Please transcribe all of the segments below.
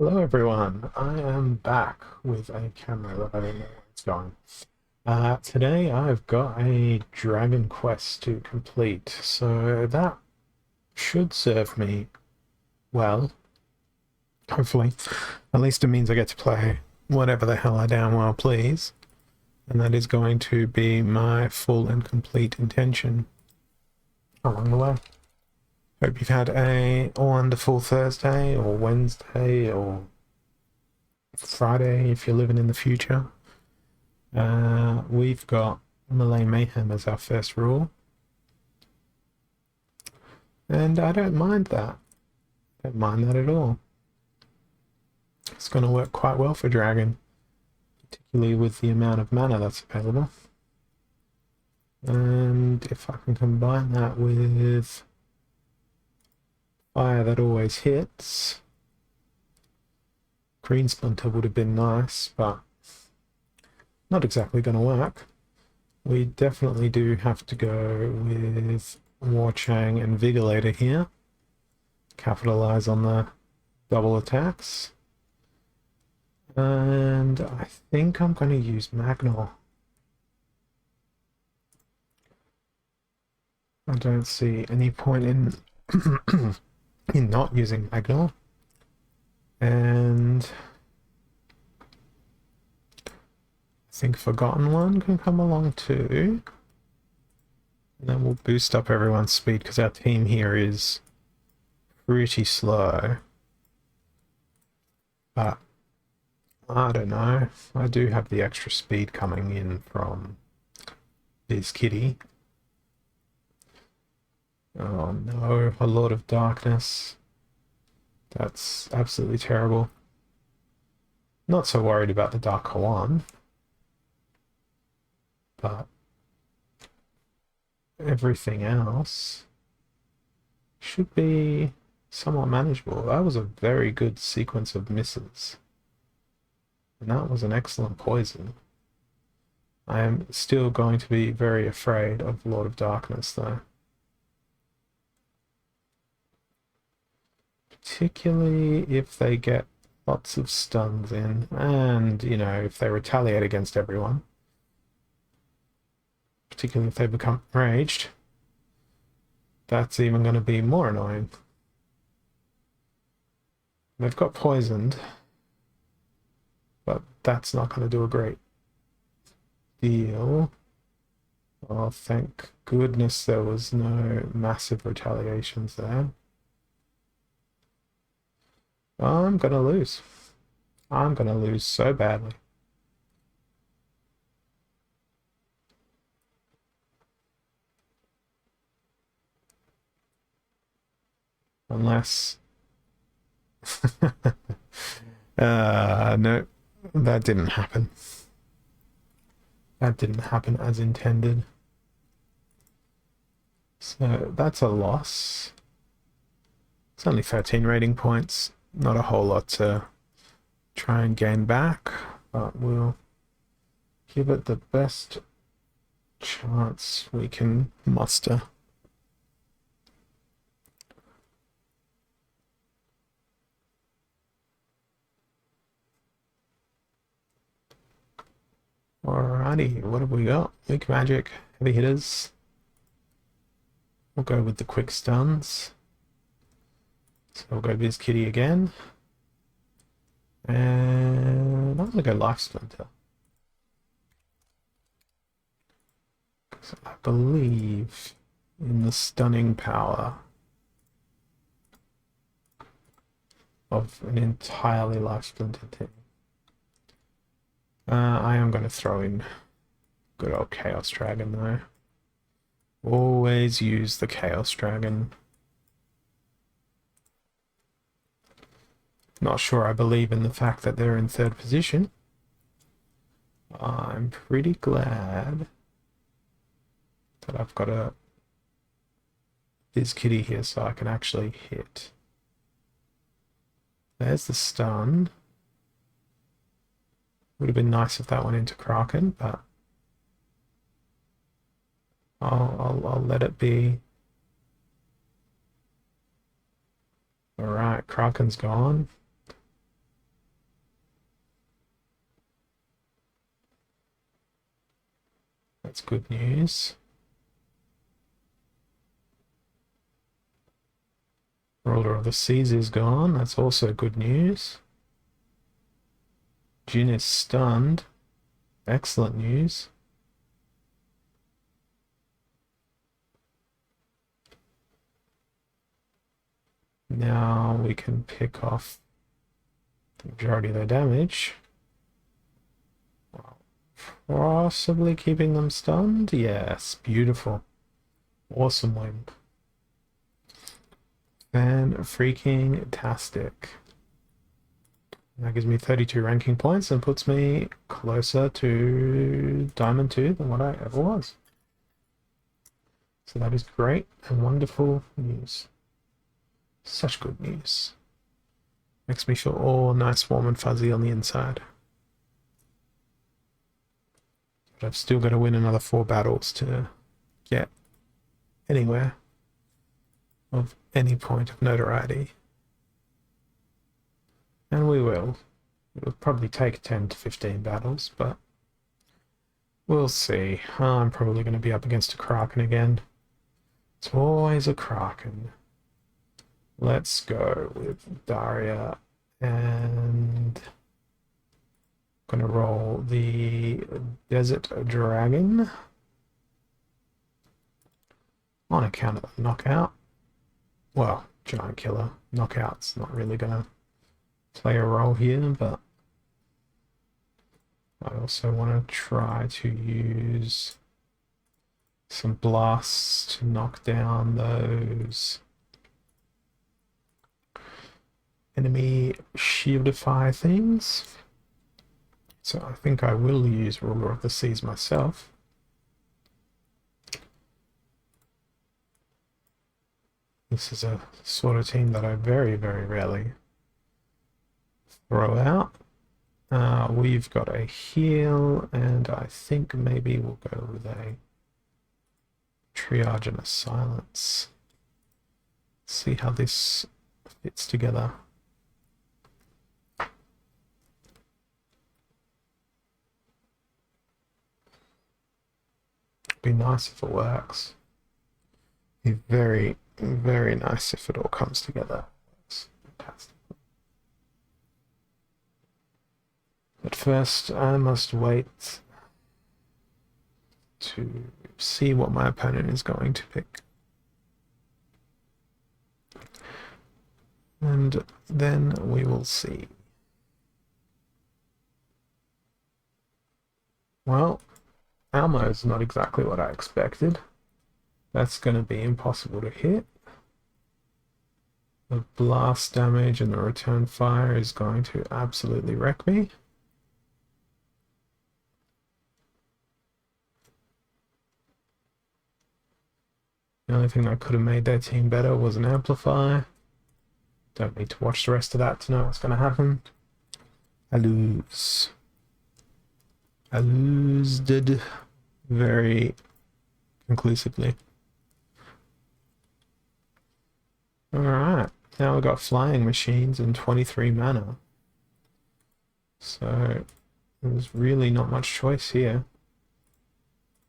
Hello everyone, I am back with a camera that I don't know where it's going. Today I've got a Dragon Quest to complete, so that should serve me well, hopefully. At least it means I get to play whatever the hell I damn well please, and that is going to be my full and complete intention along the way. Hope you've had a wonderful Thursday or Wednesday or Friday if you're living in the future. We've got Malay Mayhem as our first rule, and I don't mind that. I don't mind that at all. It's going to work quite well for Dragon, particularly with the amount of mana that's available. And if I can combine that with fire that always hits, Green Splinter would have been nice, but not exactly going to work. We definitely do have to go with War Chang and Vigilator here. Capitalize on the double attacks. And I think I'm going to use Magnol. I don't see any point in in not using Magnol. And I think Forgotten One can come along too. And then we'll boost up everyone's speed because our team here is pretty slow. But I don't know. I do have the extra speed coming in from this kitty. Oh no, a Lord of Darkness. That's absolutely terrible. Not so worried about the Dark Koan, but everything else should be somewhat manageable. That was a very good sequence of misses. And that was an excellent poison. I am still going to be very afraid of Lord of Darkness, though. Particularly if they get lots of stuns in, and, you know, if they retaliate against everyone. Particularly if they become enraged. That's even going to be more annoying. They've got poisoned, but that's not going to do a great deal. Oh, thank goodness there was no massive retaliations there. I'm going to lose. I'm going to lose so badly. Unless... no, that didn't happen. That didn't happen as intended. So that's a loss. It's only 13 rating points. Not a whole lot to try and gain back, but we'll give it the best chance we can muster. Alrighty, what have we got? Weak magic, heavy hitters. We'll go with the quick stuns. So we'll go Viz Kitty again. And I'm gonna go Life Splinter. Because I believe in the stunning power of an entirely Life Splinter team. I am going to throw in good old Chaos Dragon though. Always use the Chaos Dragon. Not sure I believe in the fact that they're in third position. I'm pretty glad that I've got a Viz Kitty here so I can actually hit. There's the stun. Would have been nice if that went into Kraken, but I'll let it be. Alright, Kraken's gone. That's good news. Ruler of the Seas is gone. That's also good news. Jin is stunned. Excellent news. Now we can pick off the majority of their damage. Possibly keeping them stunned? Yes, beautiful. Awesome win. Fan-freaking-tastic. That gives me 32 ranking points and puts me closer to Diamond 2 than what I ever was. So that is great and wonderful news. Such good news. Makes me feel all nice, warm and fuzzy on the inside. But I've still got to win another 4 battles to get anywhere of any point of notoriety. And we will. It will probably take 10 to 15 battles, but we'll see. I'm probably going to be up against a Kraken again. It's always a Kraken. Let's go with Daria, and I'm going to roll the Desert Dragon on account of the knockout. Well, Giant Killer. Knockout's not really going to play a role here, but I also want to try to use some blasts to knock down those enemy shieldify things. So I think I will use Ruler of the Seas myself. This is a sort of team that I very, very rarely throw out. We've got a heal, and I think maybe we'll go with a triage and a silence. See how this fits together. Be nice if it works. Be very, very nice if it all comes together. It's fantastic. But first, I must wait to see what my opponent is going to pick. And then we will see. Well, Almo is not exactly what I expected. That's going to be impossible to hit. The blast damage and the return fire is going to absolutely wreck me. The only thing that could have made their team better was an amplify. Don't need to watch the rest of that to know what's going to happen. I lose. I losed very conclusively. Alright, now we've got flying machines and 23 mana. So there's really not much choice here.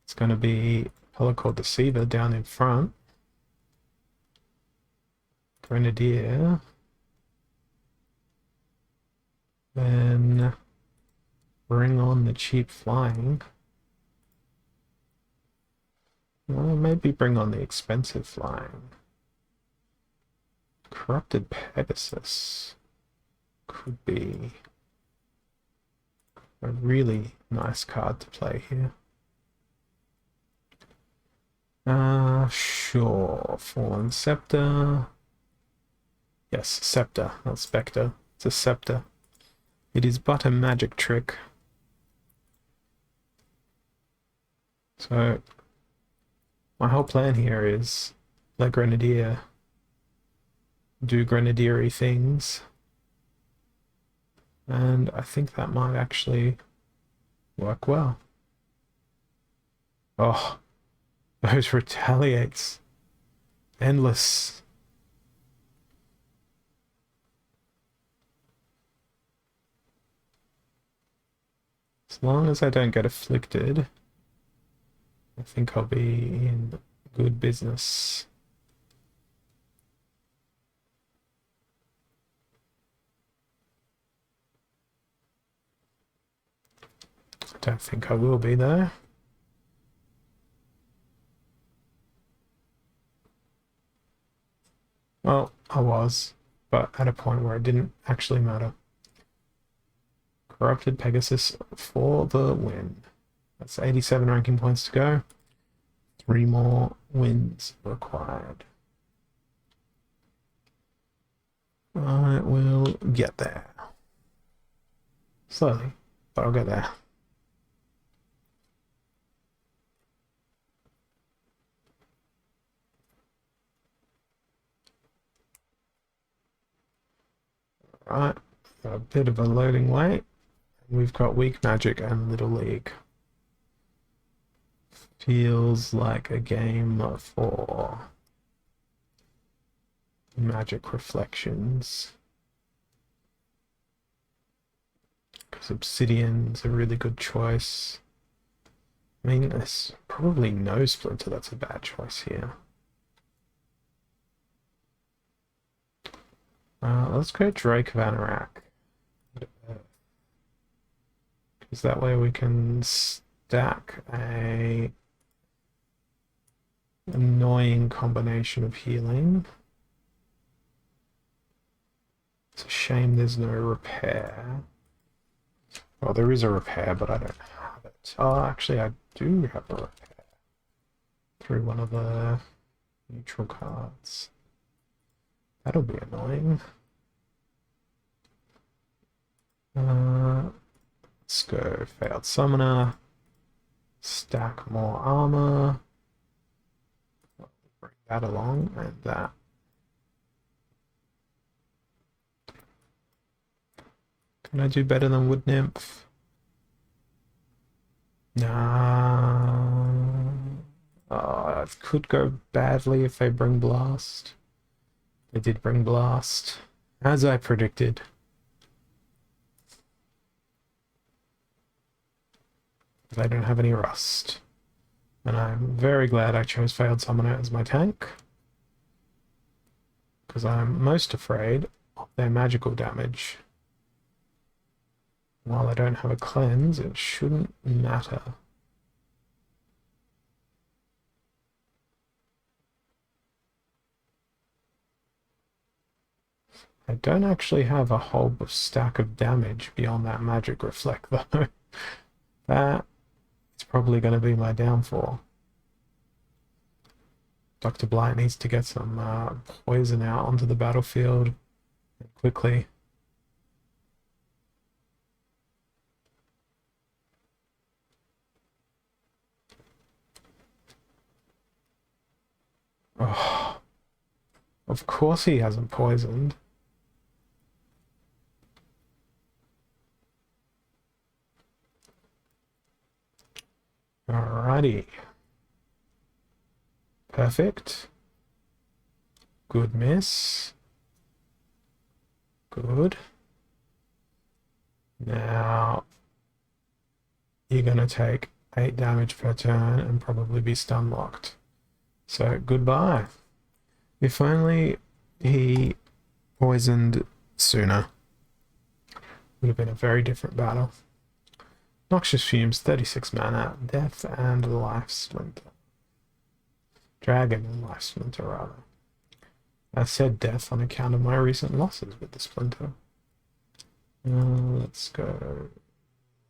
It's going to be Holocaust Deceiver down in front. Grenadier. Then bring on the cheap flying. Well, maybe bring on the expensive flying. Corrupted Pegasus could be a really nice card to play here. Sure. Fallen Scepter. Yes, Scepter, not Spectre. It's a Scepter. It is but a magic trick. So, my whole plan here is let Grenadier do Grenadier-y things. And I think that might actually work well. Oh, those retaliates. Endless. As long as I don't get afflicted, I think I'll be in good business. I don't think I will be though. Well, I was, but at a point where it didn't actually matter. Corrupted Pegasus for the win. That's 87 ranking points to go. 3 more wins required. I will get there. Slowly, but I'll get there. Right, got a bit of a loading wait. We've got Weak Magic and Little League. Feels like a game for Magic Reflections. Because Obsidian's a really good choice. I mean, there's probably no Splinter that's a bad choice here. Let's go Drake of Anorak. Because that way we can stack a annoying combination of healing. It's a shame there's no repair. Well, there is a repair, but I don't have it. Oh, actually, I do have a repair. Through one of the neutral cards. That'll be annoying. Let's go Failed Summoner. Stack more armor. Bring that along, and that. Can I do better than Wood Nymph? Nah. Oh, it could go badly if they bring Blast. They did bring Blast, as I predicted. They don't have any Rust. And I'm very glad I chose Failed Summoner as my tank. Because I'm most afraid of their magical damage. While I don't have a cleanse, it shouldn't matter. I don't actually have a whole stack of damage beyond that magic reflect though. That is probably going to be my downfall. Dr. Blight needs to get some poison out onto the battlefield quickly. Oh, of course he hasn't poisoned. Alrighty. Perfect. Good miss. Good. Now you're going to take 8 damage per turn and probably be stun locked. So goodbye. If only he poisoned sooner. Would have been a very different battle. Noxious Fumes, 36 mana, Death and Life Splinter. Dragon and Life Splinter, rather. I said Death on account of my recent losses with the Splinter. Let's go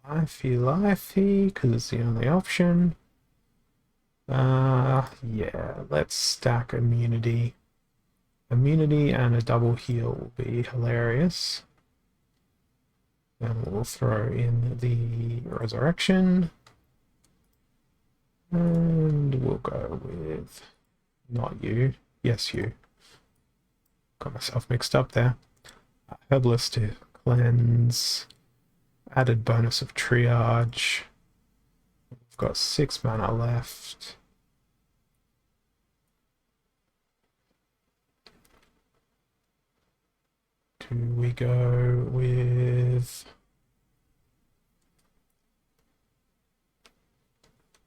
Lifey, because it's the only option. Yeah, let's stack Immunity. Immunity and a double heal will be hilarious. Then we'll throw in the Resurrection. And we'll go with not you. Yes, you. Got myself mixed up there. Herbalist to cleanse. Added bonus of triage. We've got 6 mana left. Do we go with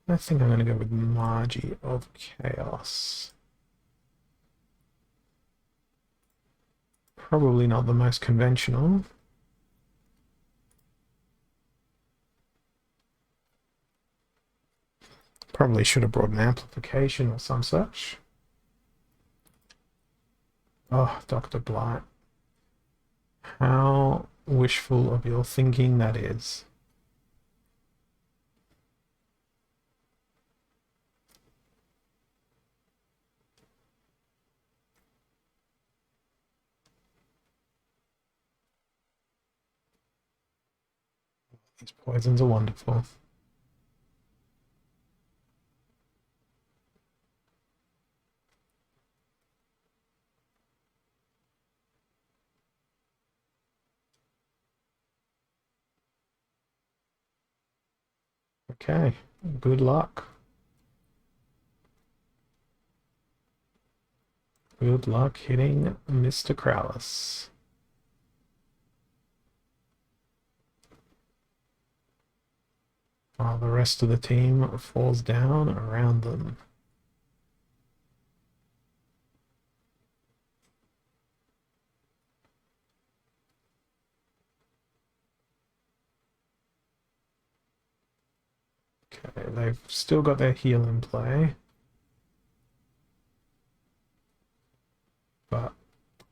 I think I'm going to go with Margie of Chaos. Probably not the most conventional. Probably should have brought an amplification or some such. Oh, Dr. Blight. How wishful of your thinking that is. These poisons are wonderful. Okay, good luck. Good luck hitting Mr. Krallis. While the rest of the team falls down around them. Okay, they've still got their heal in play. But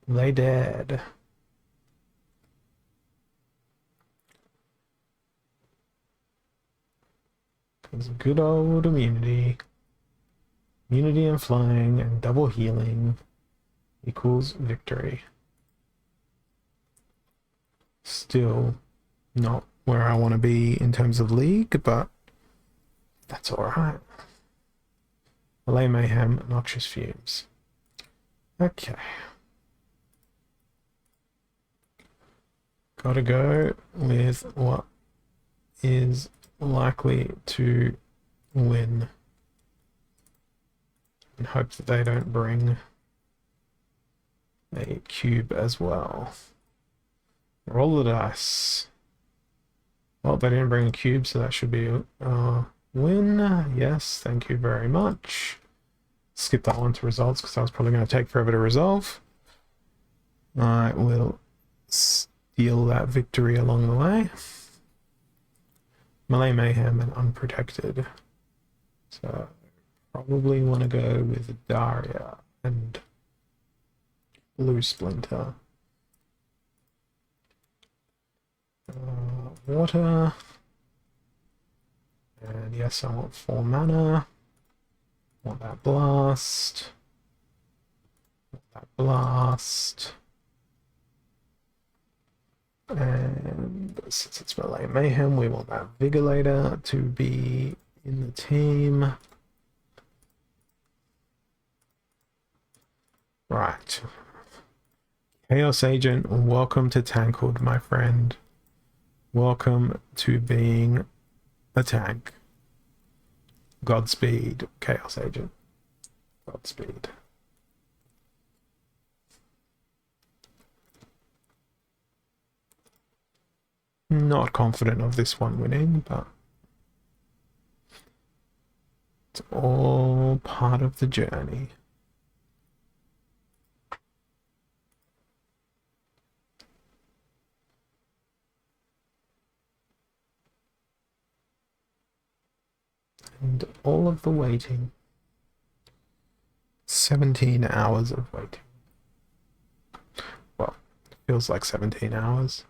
they dead. Because good old immunity. Immunity and flying and double healing equals victory. Still not where I want to be in terms of league, but that's alright. Melee Mayhem, Noxious Fumes. Okay. Gotta go with what is likely to win. And hope that they don't bring a cube as well. Roll the dice. Well, they didn't bring a cube, so that should be a win. Yes, thank you very much. Skip that one to results because that was probably going to take forever to resolve. I will steal that victory along the way. Melee Mayhem and Unprotected. So probably want to go with Daria and Blue Splinter. Water. And yes, I want 4 mana. Want that blast. Want that blast. And since it's Melee Mayhem, we want that Vigilator to be in the team. Right. Chaos Agent, welcome to Tankhood, my friend. Welcome to being a tank. Godspeed, Chaos Agent. Godspeed. Not confident of this one winning, but it's all part of the journey. And all of the waiting. 17 hours of waiting. Well, it feels like 17 hours.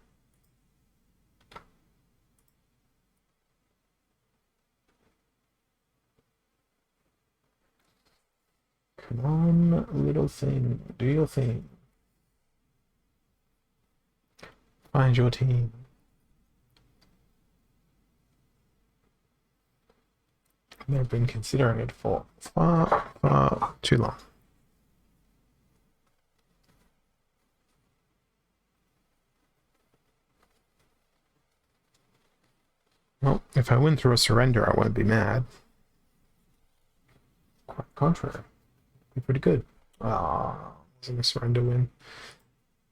Come on, little thing. Do your thing. Find your team. They've been considering it for far, far too long. Well, if I win through a surrender, I won't be mad. Quite the contrary. Be pretty good. Ah, wasn't a surrender win.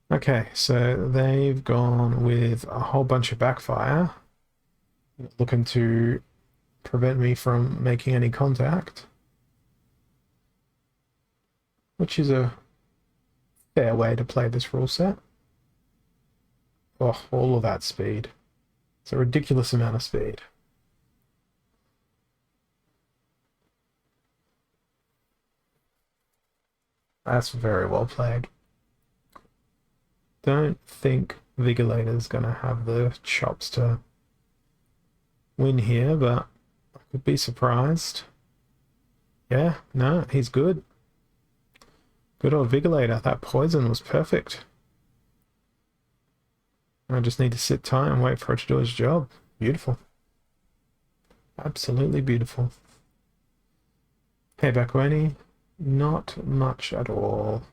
Okay, so they've gone with a whole bunch of backfire. Looking to prevent me from making any contact, which is a fair way to play this rule set. Oh, all of that speed. It's a ridiculous amount of speed. That's very well played. Don't think Vigilator's gonna have the chops to win here, but I could be surprised. Yeah, no, he's good. Good old Vigilator. That poison was perfect. I just need to sit tight and wait for it to do its job. Beautiful. Absolutely beautiful. Hey, Bakweni. Not much at all.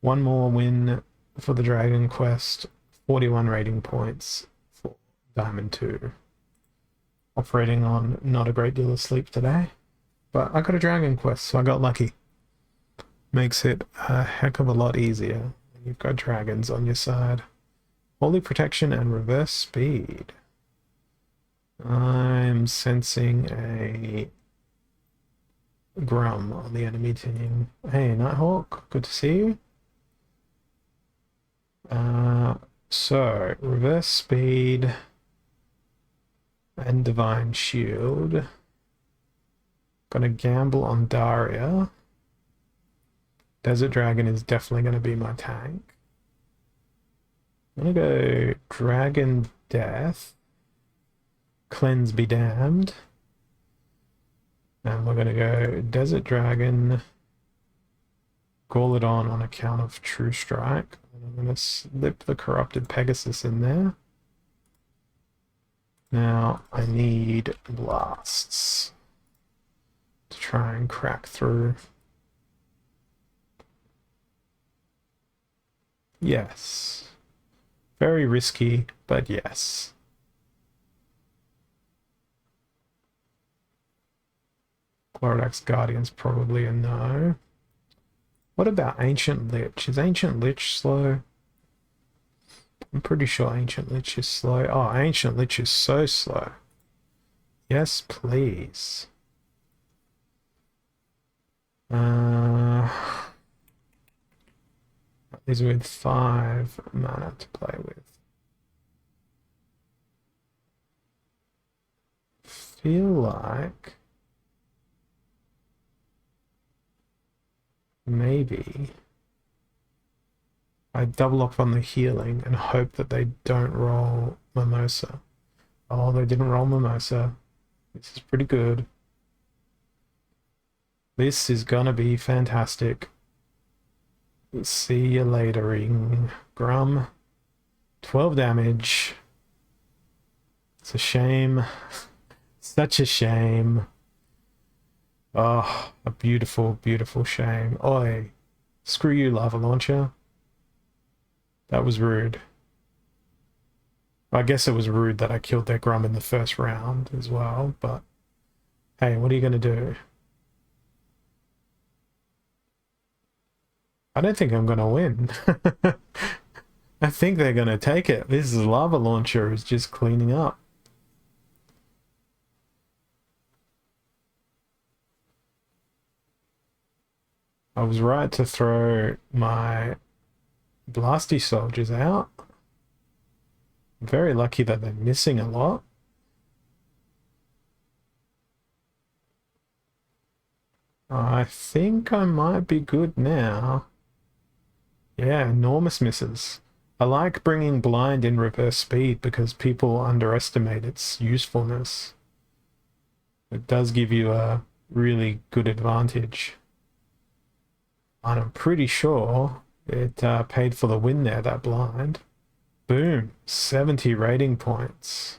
One more win for the Dragon Quest. 41 rating points for Diamond 2. Operating on not a great deal of sleep today. But I got a Dragon Quest, so I got lucky. Makes it a heck of a lot easier. You've got dragons on your side. Holy Protection and Reverse Speed. I'm sensing a Grum on the enemy team. Hey, Nighthawk, good to see you. So, Reverse Speed and Divine Shield. Gonna gamble on Daria. Desert Dragon is definitely going to be my tank. I'm going to go Dragon Death. Cleanse be damned. And we're going to go Desert Dragon. Gauledon on account of True Strike. And I'm going to slip the Corrupted Pegasus in there. Now I need blasts to try and crack through. Yes. Very risky, but yes. Chlorodax Guardian's probably a no. What about Ancient Lich? Is Ancient Lich slow? I'm pretty sure Ancient Lich is slow. Oh, Ancient Lich is so slow. Yes, please. These are with 5 mana to play with. Feel like maybe I double up on the healing and hope that they don't roll Mimosa. Oh, they didn't roll Mimosa. This is pretty good. This is gonna be fantastic. See you later, Grum. 12 damage. It's a shame. Such a shame. Oh, a beautiful, beautiful shame. Oi. Screw you, Lava Launcher. That was rude. I guess it was rude that I killed their Grum in the first round as well, but hey, what are you going to do? I don't think I'm going to win. I think they're going to take it. This Lava Launcher is just cleaning up. I was right to throw my Blasty Soldiers out. I'm very lucky that they're missing a lot. I think I might be good now. Yeah, enormous misses. I like bringing blind in reverse speed because people underestimate its usefulness. It does give you a really good advantage. And I'm pretty sure it paid for the win there, that blind. Boom, 70 rating points.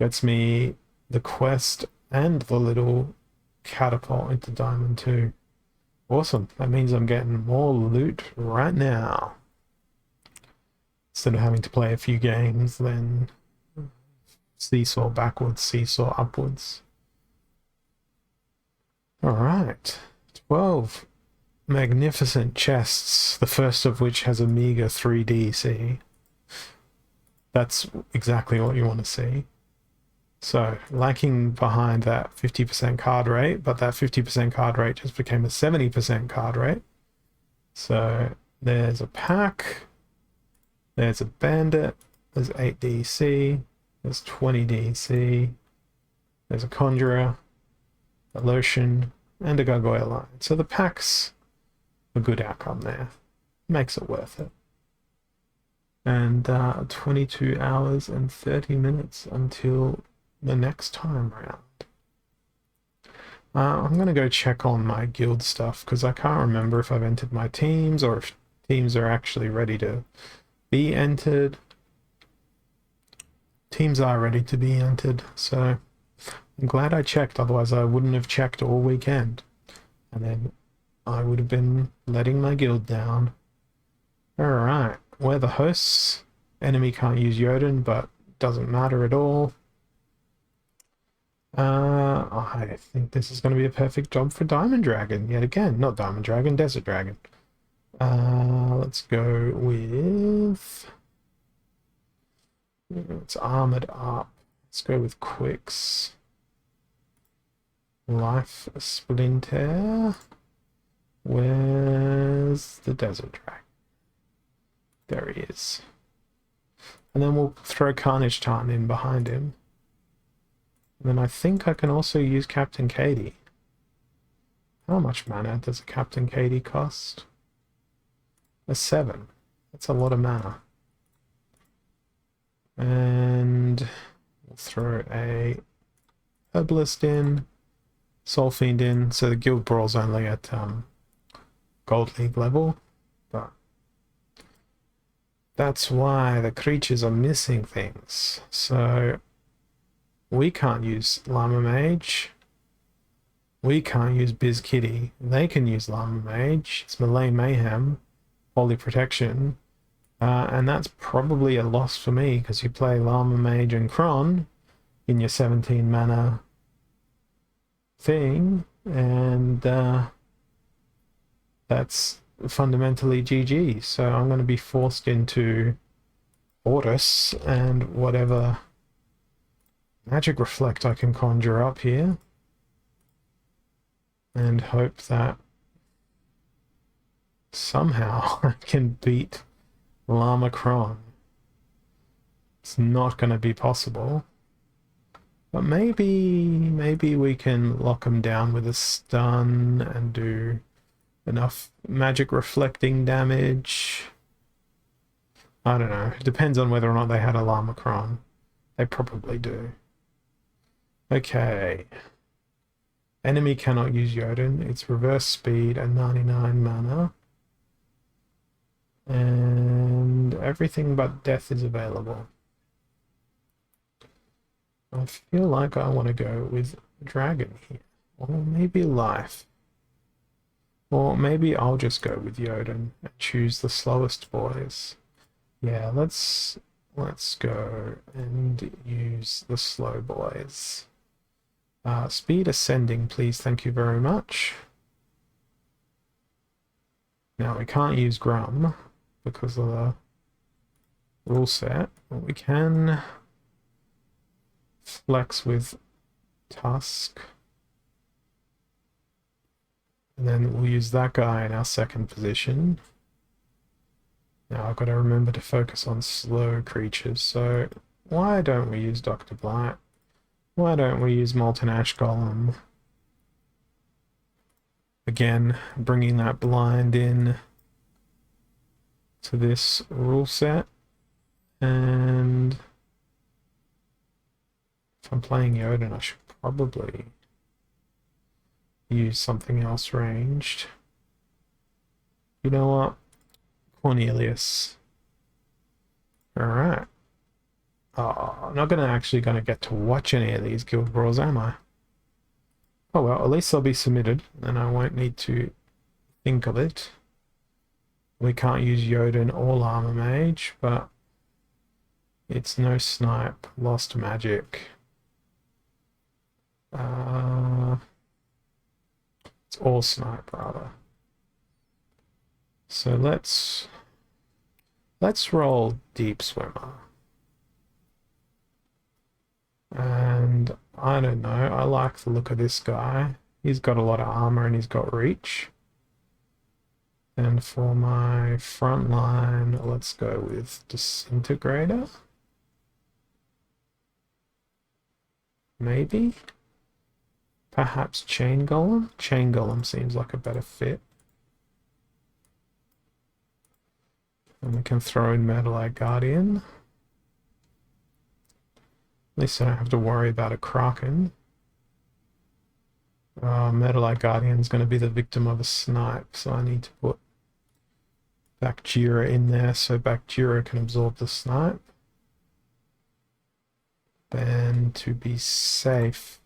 Gets me the quest and the little catapult into Diamond 2. Awesome, that means I'm getting more loot right now. Instead of having to play a few games, then seesaw backwards, seesaw upwards. Alright, 12 magnificent chests, the first of which has a meager 3 DC. That's exactly what you want to see. So lacking behind that 50% card rate, but that 50% card rate just became a 70% card rate. So there's a pack, there's a bandit, there's 8 DC, there's 20 DC, there's a conjurer, a lotion, and a gargoyle line. So the pack's a good outcome there. Makes it worth it. And 22 hours and 30 minutes until the next time round. I'm going to go check on my guild stuff because I can't remember if I've entered my teams or if teams are actually ready to be entered. Teams are ready to be entered, so I'm glad I checked, otherwise I wouldn't have checked all weekend. And then I would have been letting my guild down. Alright, we're the hosts. Enemy can't use Jotun, but doesn't matter at all. I think this is going to be a perfect job for Diamond Dragon, yet again. Not Diamond Dragon, Desert Dragon. Let's go with... It's armored up. Let's go with Quicks. Life Splinter. Where's the Desert Dragon? There he is. And then we'll throw Carnage Tarn in behind him. And then I think I can also use Captain Katie. How much mana does a Captain Katie cost? A 7. That's a lot of mana. And we'll throw a Herbalist in, Soul Fiend in, so the Guild Brawl's only at Gold League level, but that's why the creatures are missing things. So we can't use Llama Mage. We can't use Biz Kitty. They can use Llama Mage. It's Melee Mayhem, Holy Protection. And that's probably a loss for me because you play Llama Mage and Kron in your 17 mana thing, and that's fundamentally GG. So I'm going to be forced into Fortis and whatever Magic Reflect I can conjure up here, and hope that somehow I can beat Llama Kron. It's not going to be possible, but maybe we can lock him down with a stun and do enough magic reflecting damage. I don't know. It depends on whether or not they had a Llama Kron. They probably do. Okay. Enemy cannot use Jotun. It's reverse speed and 99 mana. And everything but death is available. I feel like I want to go with dragon here. Or maybe life. Or maybe I'll just go with Jotun and choose the slowest boys. Yeah, let's go and use the slow boys. Speed ascending, please. Thank you very much. Now we can't use Grum because of the rule set, but we can flex with Tusk, and then we'll use that guy in our second position. Now I've got to remember to focus on slow creatures, so why don't we use Dr. Blight? Why don't we use Molten Ash Golem? Again, bringing that blind in to this rule set, and if I'm playing Jotun, I should probably use something else ranged. You know what? Cornelius. Alright. Oh, I'm not actually going to get to watch any of these guild brawls, am I? Oh well, at least they'll be submitted, and I won't need to think of it. We can't use Jotun or Llama Mage, but it's no snipe, lost magic. It's all snipe, rather. So let's roll Deep Swimmer. And I don't know. I like the look of this guy. He's got a lot of armor and he's got reach. And for my front line, let's go with Disintegrator. Maybe? Perhaps Chain Golem? Chain Golem seems like a better fit. And we can throw in Metalite Guardian. At least I don't have to worry about a Kraken. Metalite Guardian's going to be the victim of a snipe, so I need to put Bacteria in there so Bacteria can absorb the snipe. And to be safe-ish,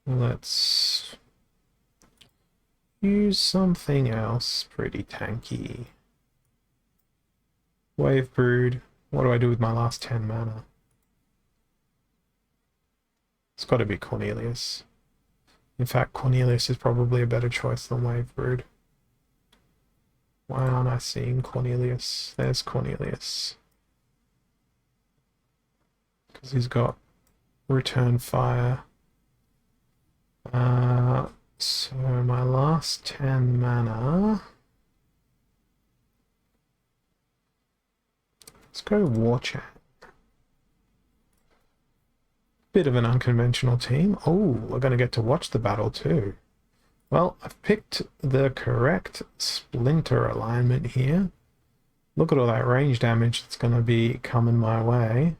let's use something else pretty tanky. Wave Brood. What do I do with my last 10 mana? It's got to be Cornelius. In fact, Cornelius is probably a better choice than Wave Brood. Why aren't I seeing Cornelius? There's Cornelius. Because he's got Return Fire. So my last 10 mana. Let's go War Chant. Bit of an unconventional team. Oh, we're going to get to watch the battle too. Well, I've picked the correct Splinter alignment here. Look at all that range damage that's going to be coming my way.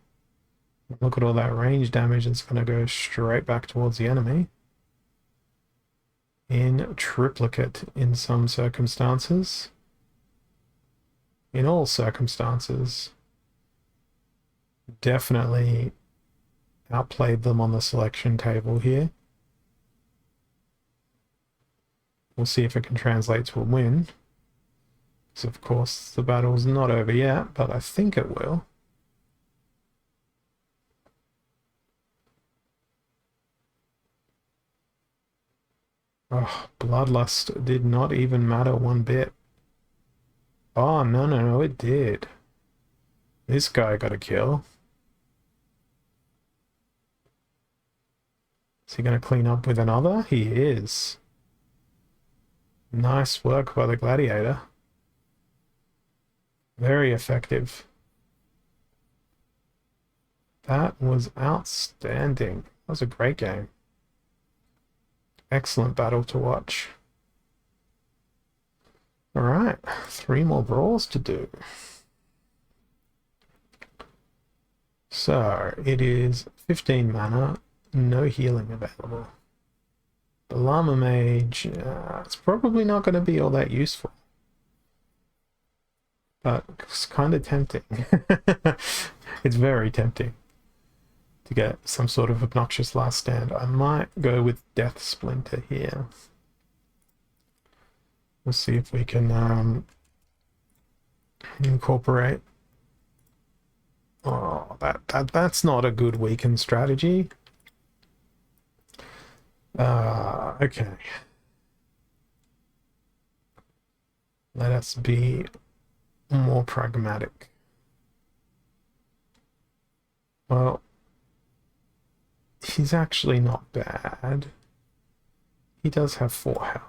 Look at all that range damage that's going to go straight back towards the enemy. In triplicate in some circumstances. In all circumstances. Definitely outplayed them on the selection table here. We'll see if it can translate to a win. Because of course the battle's not over yet, but I think it will. Oh, Bloodlust did not even matter one bit. Oh, no, it did. This guy got a kill. Is he going to clean up with another? He is. Nice work by the Gladiator. Very effective. That was outstanding. That was a great game. Excellent battle to watch. Alright, 3 more brawls to do. So, it is 15 mana, no healing available. The Llama Mage, it's probably not going to be all that useful. But it's kind of tempting. It's very tempting to get some sort of obnoxious last stand. I might go with Death Splinter here. We'll see if we can incorporate. Oh, that's not a good weaken strategy. Okay. Let us be more pragmatic. Well, he's actually not bad. He does have 4 health.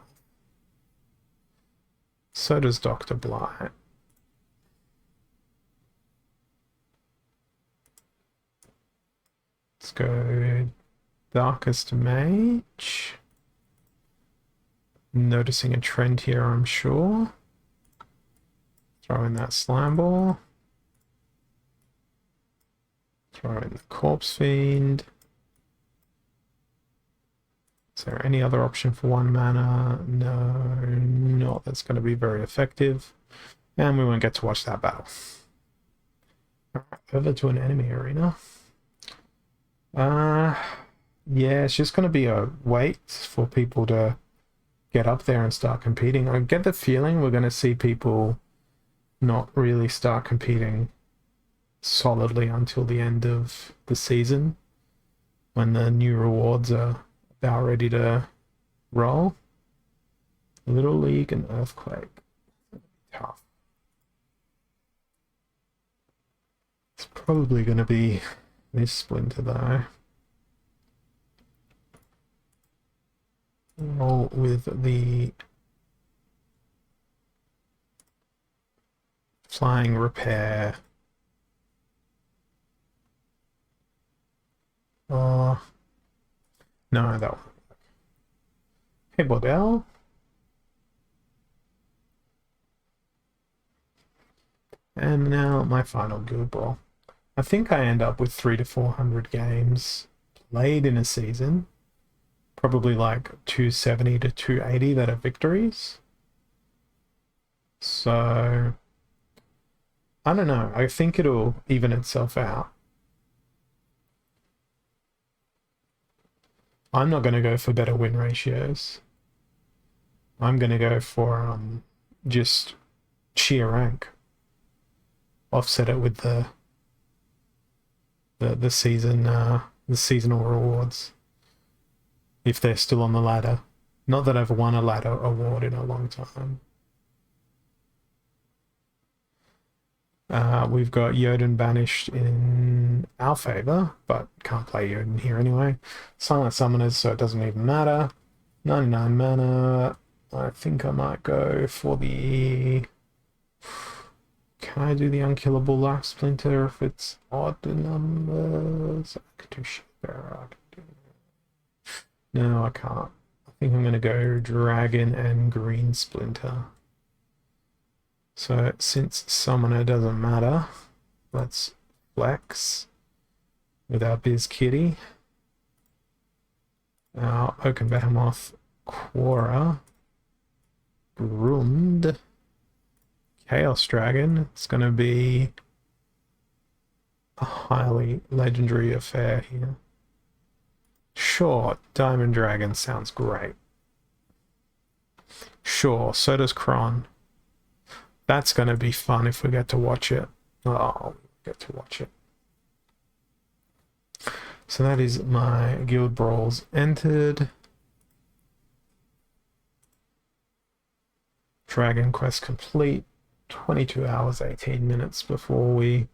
So does Dr. Blight. Let's go Darkest Mage. Noticing a trend here, I'm sure. Throw in that Slime Ball. Throw in the Corpse Fiend. Is there any other option for 1 mana? No, not that's going to be very effective. And we won't get to watch that battle. Alright, over to an enemy arena. Yeah, it's just going to be a wait for people to get up there and start competing. I get the feeling we're going to see people not really start competing solidly until the end of the season, when the new rewards are about ready to roll. Little League and Earthquake. Tough. probably going to be this Splinter though. Roll with the flying repair. Oh, no, that one. Hey, Bordell. And now my final guild ball. I think I end up with 300 to 400 games played in a season. Probably like 270 to 280 that are victories. So, I don't know. I think it'll even itself out. I'm not going to go for better win ratios. I'm going to go for just sheer rank. Offset it with the seasonal rewards if they're still on the ladder. Not that I've won a ladder award in a long time. We've got Jotun banished in our favor, but can't play Jotun here anyway. Silent Summoners, so it doesn't even matter. 99 mana. I think I might go for the... Can I do the Unkillable Life Splinter if it's odd numbers? I can do Shipbearer. No, I can't. I think I'm going to go Dragon and Green Splinter. So since Summoner doesn't matter, let's flex with our Biz Kitty. Our Oaken Behemoth, Quora, Grund, Chaos Dragon. It's going to be a highly legendary affair here. Sure, Diamond Dragon sounds great. Sure, so does Kron. That's going to be fun if we get to watch it. Oh, we get to watch it. So that is my Guild Brawls entered. Dragon Quest complete. 22 hours, 18 minutes before we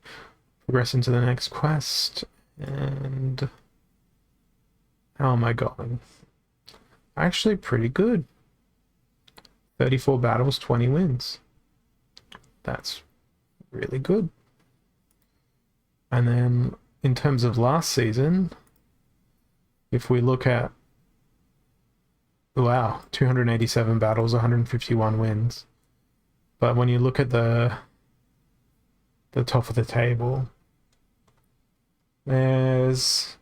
progress into the next quest. And how am I going? Actually pretty good. 34 battles, 20 wins. That's really good. And then in terms of last season, if we look at, wow, 287 battles, 151 wins. But when you look at the top of the table, there's,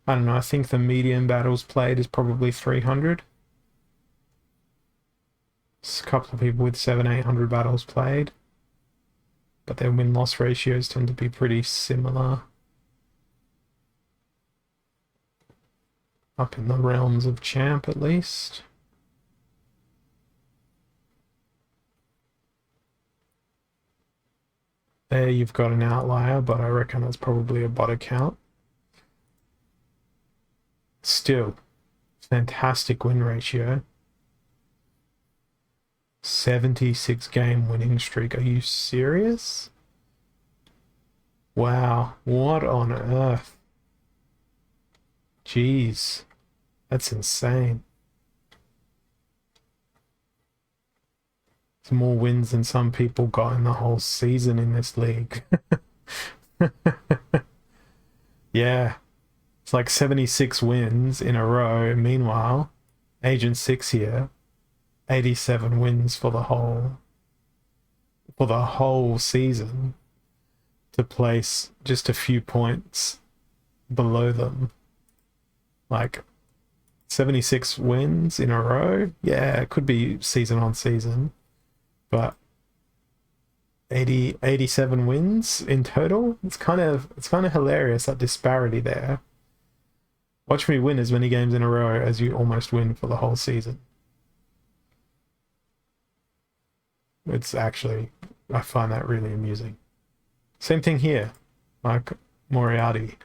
I don't know, I think the median battles played is probably 300. There's a couple of people with 700-800 battles played, but their win-loss ratios tend to be pretty similar. Up in the realms of champ, at least. There you've got an outlier, but I reckon that's probably a bot account. Still, fantastic win ratio. 76 game winning streak. Are you serious? Wow, what on earth? Jeez, that's insane. It's more wins than some people got in the whole season in this league. Yeah, it's like 76 wins in a row. Meanwhile, Agent 6 here, 87 wins for the whole season, to place just a few points below them. Like 76 wins in a row. Yeah, it could be season on season, but 87 wins in total. It's kind of hilarious, that disparity there. Watch me win as many games in a row as you almost win for the whole season. It's actually, I find that really amusing. Same thing here, like Moriarty.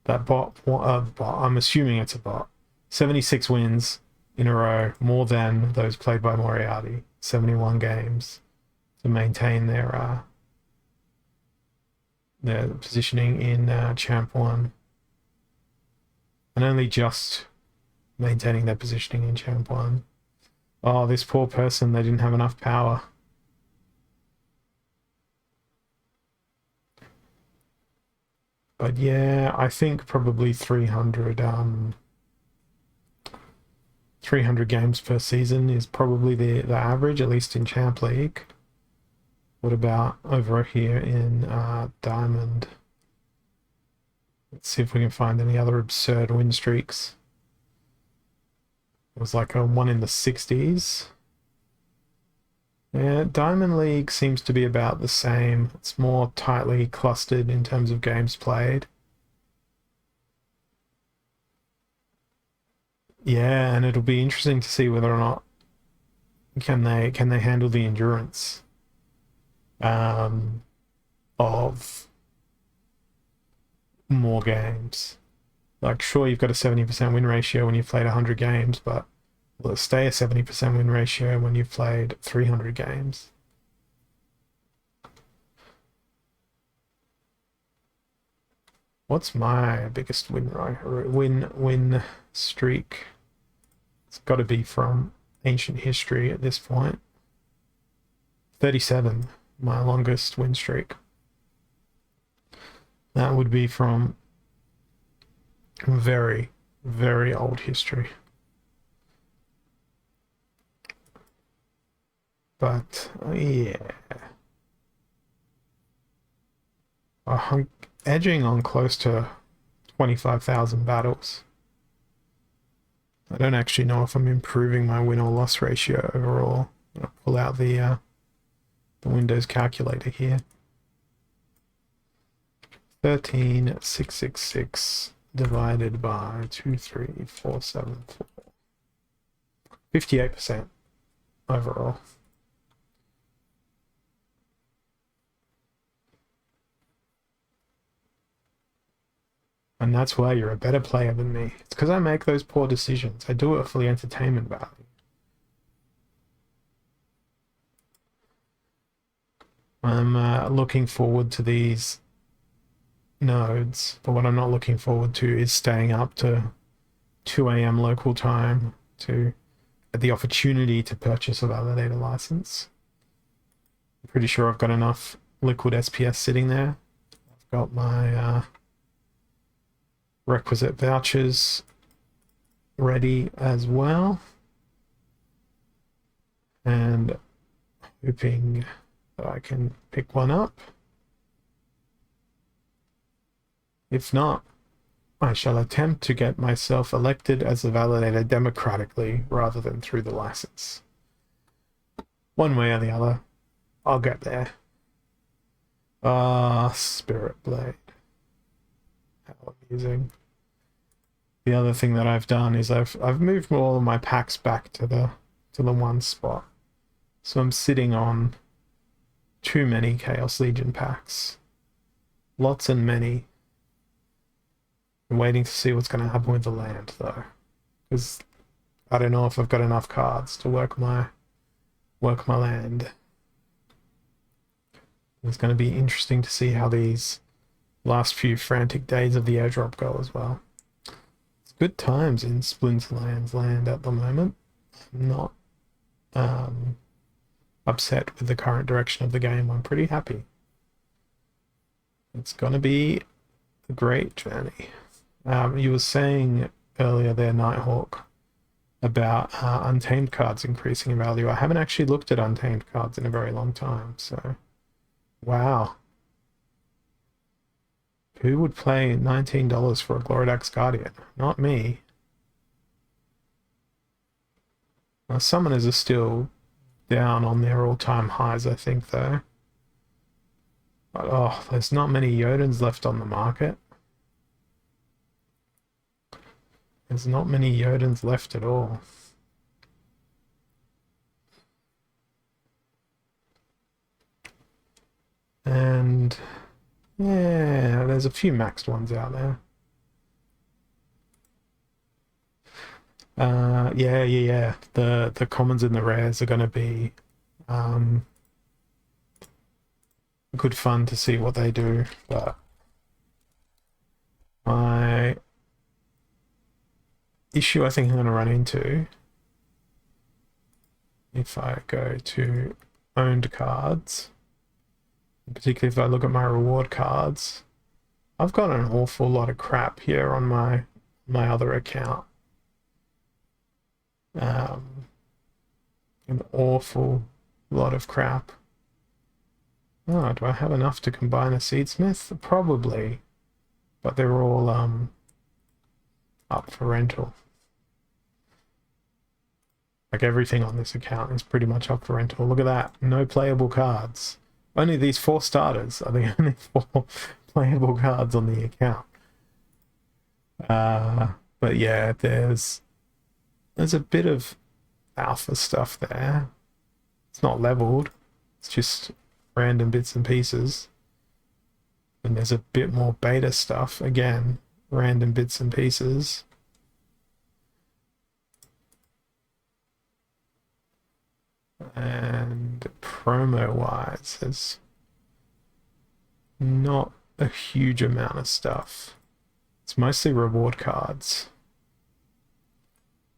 That bot, I'm assuming it's a bot. 76 wins in a row, more than those played by Moriarty. 71 games. to maintain their positioning in Champ 1. And only just maintaining their positioning in Champ 1. Oh, this poor person, they didn't have enough power. But yeah, I think probably 300 games per season is probably the average, at least in Champ League. What about over here in Diamond? Let's see if we can find any other absurd win streaks. It was like a one in the 60s. Yeah, Diamond League seems to be about the same. It's more tightly clustered in terms of games played. Yeah, and it'll be interesting to see whether or not can they handle the endurance of more games. Like, sure, you've got a 70% win ratio when you've played 100 games, but will it stay a 70% win ratio when you've played 300 games? What's my biggest win streak? It's got to be from ancient history at this point. 37, my longest win streak. That would be from very, very old history. But yeah, I'm edging on close to 25,000 battles. I don't actually know if I'm improving my win or loss ratio overall. I'll pull out the Windows calculator here. 13,666 divided by 23474. 58% overall. And that's why you're a better player than me. It's because I make those poor decisions. I do it for the entertainment value. I'm looking forward to these nodes, but what I'm not looking forward to is staying up to 2 a.m. local time to get the opportunity to purchase a validator license. I'm pretty sure I've got enough liquid SPS sitting there. I've got my requisite vouchers ready as well, and hoping that I can pick one up. If not, I shall attempt to get myself elected as a validator democratically rather than through the license. One way or the other, I'll get there. Spirit Blade. How amusing. The other thing that I've done is I've moved all of my packs back to the one spot. So I'm sitting on too many Chaos Legion packs. Lots and many. I'm waiting to see what's going to happen with the land, though, because I don't know if I've got enough cards to work my land. It's going to be interesting to see how these last few frantic days of the airdrop go as well. It's good times in Splinterlands land at the moment. I'm not upset with the current direction of the game. I'm pretty happy. It's going to be a great journey. You were saying earlier there, Nighthawk, about Untamed cards increasing in value. I haven't actually looked at Untamed cards in a very long time, so wow. Who would pay $19 for a Gloridax Guardian? Not me. Summoners are still down on their all-time highs, I think, though. But oh, there's not many Jotans left on the market. There's not many Jotans left at all. And yeah, there's a few maxed ones out there. Yeah. The commons and the rares are going to be good fun to see what they do, but my issue I think I'm going to run into, if I go to owned cards, particularly if I look at my reward cards, I've got an awful lot of crap here on my other account. An awful lot of crap. Oh, do I have enough to combine a seedsmith? Probably, but they're all up for rental. Like everything on this account is pretty much up for rental. Look at that. No playable cards. Only these 4 starters are the only 4 playable cards on the account. But yeah, there's a bit of alpha stuff there. It's not leveled. It's just random bits and pieces. And there's a bit more beta stuff. Again, random bits and pieces. And promo-wise, there's not a huge amount of stuff. It's mostly reward cards.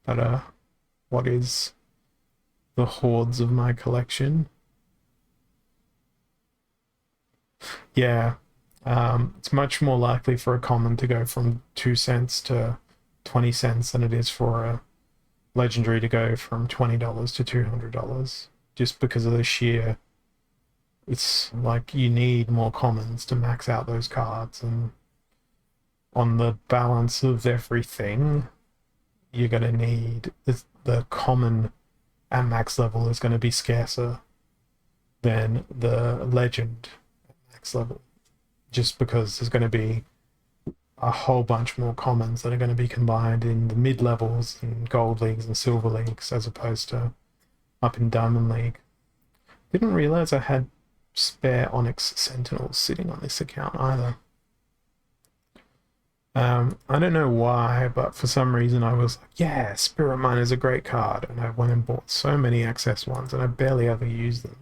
But what is the hordes of my collection? Yeah, it's much more likely for a common to go from 2 cents to 20 cents than it is for a legendary to go from $20 to $200, just because of the sheer, it's like you need more commons to max out those cards, and on the balance of everything, you're going to need the common at max level is going to be scarcer than the legend at max level, just because there's going to be a whole bunch more commons that are going to be combined in the mid levels and gold leagues and silver leagues as opposed to up in Diamond League. Didn't realize I had spare Onyx Sentinels sitting on this account either. I don't know why, but for some reason I was like, yeah, Spirit Mine is a great card, and I went and bought so many excess ones and I barely ever use them.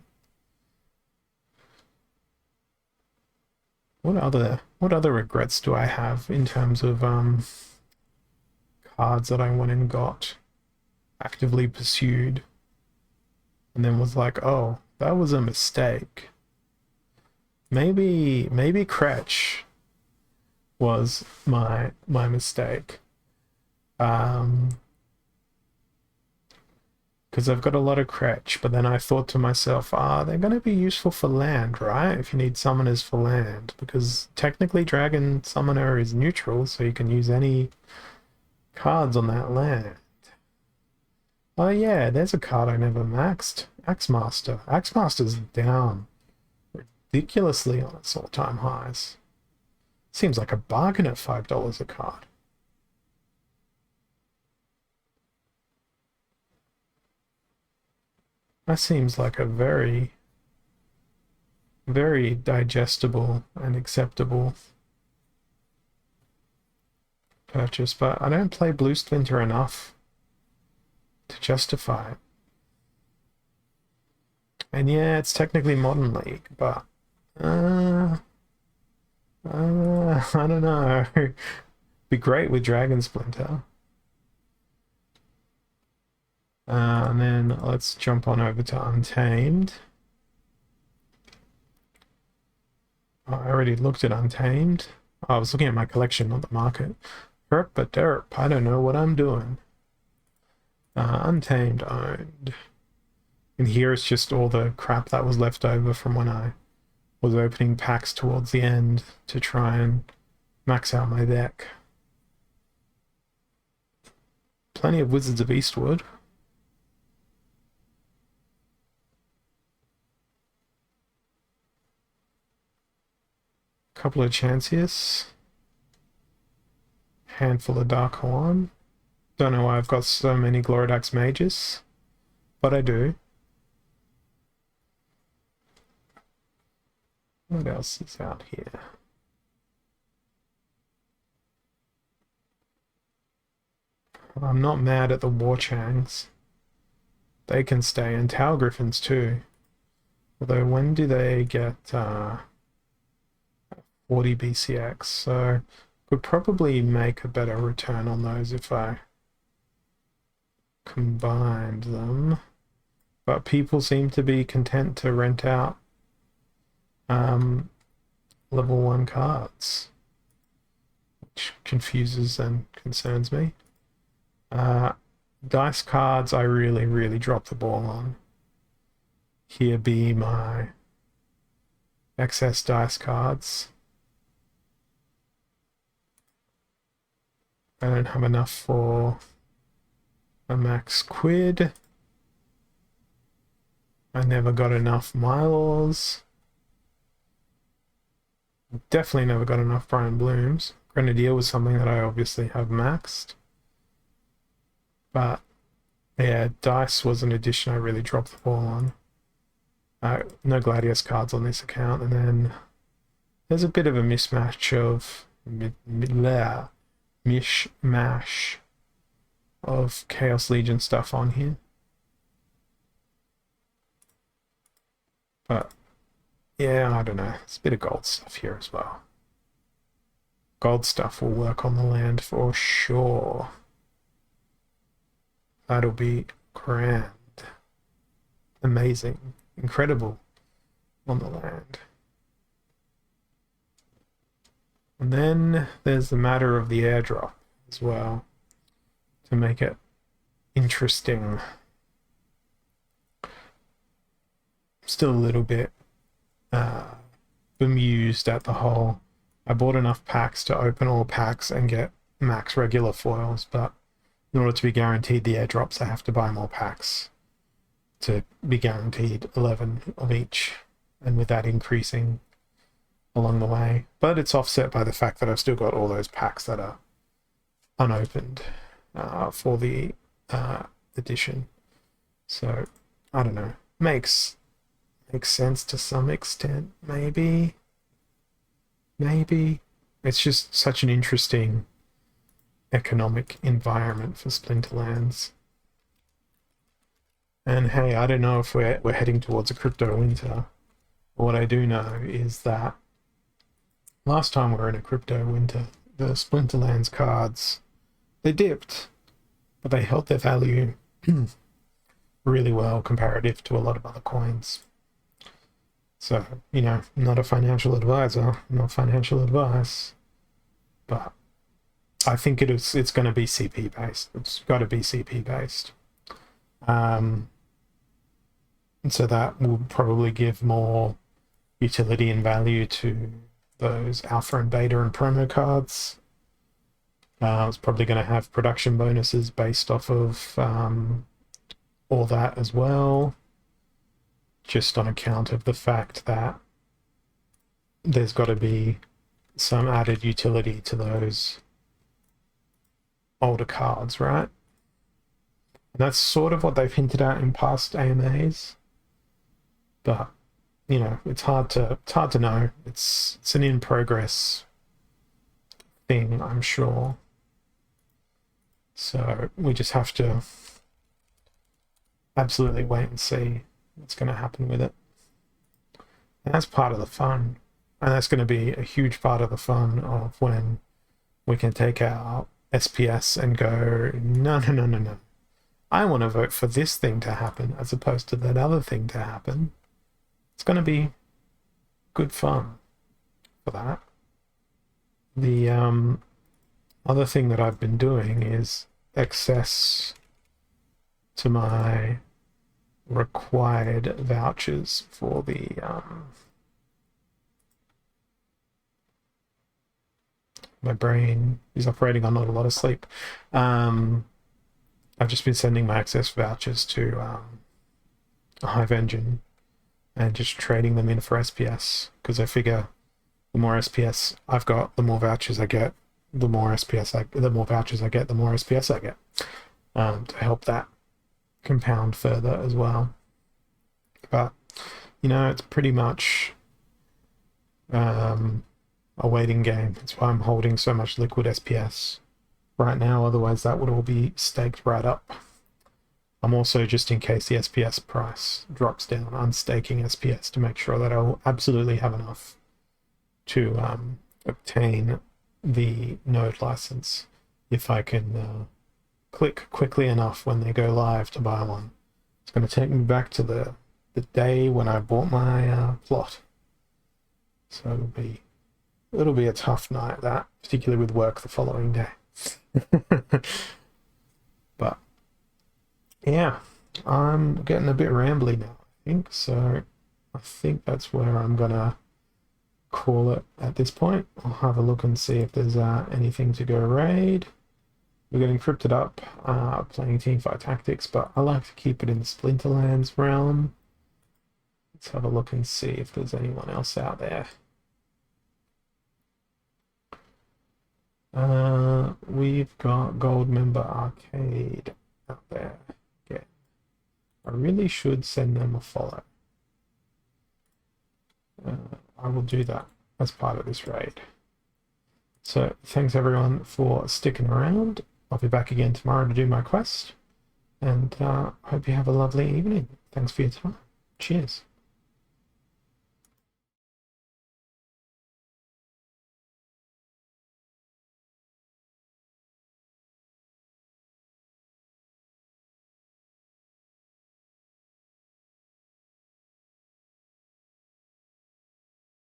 What other regrets do I have in terms of cards that I went and got, actively pursued, and then was like, oh, that was a mistake. Maybe Kretch was my mistake. Because I've got a lot of Kretch, but then I thought to myself, they're going to be useful for land, right? If you need summoners for land, because technically Dragon Summoner is neutral, so you can use any cards on that land. Oh yeah, there's a card I never maxed. Axemaster. Axemaster's down ridiculously on its all-time highs. Seems like a bargain at $5 a card. That seems like a very, very digestible and acceptable purchase, but I don't play Blue Splinter enough to justify it. And yeah, it's technically Modern League, but I don't know. Be great with Dragon Splinter. And then let's jump on over to Untamed. I already looked at Untamed. I was looking at my collection, not the market. Herp but derp, I don't know what I'm doing. Untamed owned. And here it's just all the crap that was left over from when I was opening packs towards the end to try and max out my deck. Plenty of Wizards of Eastwood. Couple of Chancius. Handful of Dark Horn. Don't know why I've got so many Gloridax Mages, but I do. What else is out here? I'm not mad at the Warchangs. They can stay, and Tower Griffins too. Although when do they get 40 BCX? So could probably make a better return on those if I combined them. But people seem to be content to rent out level 1 cards, which confuses and concerns me. Dice cards I really dropped the ball on. Here be my excess dice cards. I don't have enough for a max quid. I never got enough miles. Definitely never got enough Brian Blooms. Grenadier was something that I obviously have maxed. But yeah, dice was an addition I really dropped the ball on. No Gladius cards on this account, and then there's a bit of a mismatch of mishmash of Chaos Legion stuff on here. But yeah, I don't know. There's a bit of gold stuff here as well. Gold stuff will work on the land for sure. That'll be grand. Amazing. Incredible on the land. And then there's the matter of the airdrop as well, to make it interesting. Still a little bit bemused at the whole. I bought enough packs to open all packs and get max regular foils, but in order to be guaranteed the airdrops, I have to buy more packs to be guaranteed 11 of each, and with that increasing along the way. But it's offset by the fact that I've still got all those packs that are unopened for the edition. So I don't know. Makes sense to some extent, maybe. It's just such an interesting economic environment for Splinterlands. And hey, I don't know if we're heading towards a crypto winter. What I do know is that last time we were in a crypto winter, the Splinterlands cards, they dipped, but they held their value really well comparative to a lot of other coins. So, you know, not a financial advisor, not financial advice, but I think it's going to be CP based. It's got to be CP based. And so that will probably give more utility and value to those alpha and beta and promo cards. It's probably going to have production bonuses based off of all that as well, just on account of the fact that there's got to be some added utility to those older cards, right? And that's sort of what they've hinted at in past AMAs, but you know, it's hard to know. It's an in progress thing, I'm sure. So we just have to absolutely wait and see what's going to happen with it. And that's part of the fun. And that's going to be a huge part of the fun of when we can take our SPS and go, no. I want to vote for this thing to happen as opposed to that other thing to happen. It's going to be good fun for that. The other thing that I've been doing is access to my required vouchers for the my brain is operating on not a lot of sleep. I've just been sending my access vouchers to a Hive Engine and just trading them in for SPS, because I figure the more SPS I've got, the more vouchers I get. The more vouchers I get, the more SPS I get, to help that compound further as well. But you know, it's pretty much a waiting game. That's why I'm holding so much liquid SPS right now, otherwise that would all be staked right up I'm also, just in case the SPS price drops down, unstaking SPS to make sure that I'll absolutely have enough to obtain the node license if I can click quickly enough when they go live to buy one. It's going to take me back to the day when I bought my plot. So it'll be a tough night, that, particularly with work the following day. But yeah, I'm getting a bit rambly now, I think. So I think that's where I'm gonna call it at this point. I'll have a look and see if there's anything to go raid. We're getting crypted up, playing teamfight tactics, but I like to keep it in the Splinterlands realm. Let's have a look and see if there's anyone else out there. We've got Gold Member Arcade out there. Yeah. I really should send them a follow. I will do that as part of this raid. So thanks everyone for sticking around. I'll be back again tomorrow to do my quest. And hope you have a lovely evening. Thanks for your time. Cheers.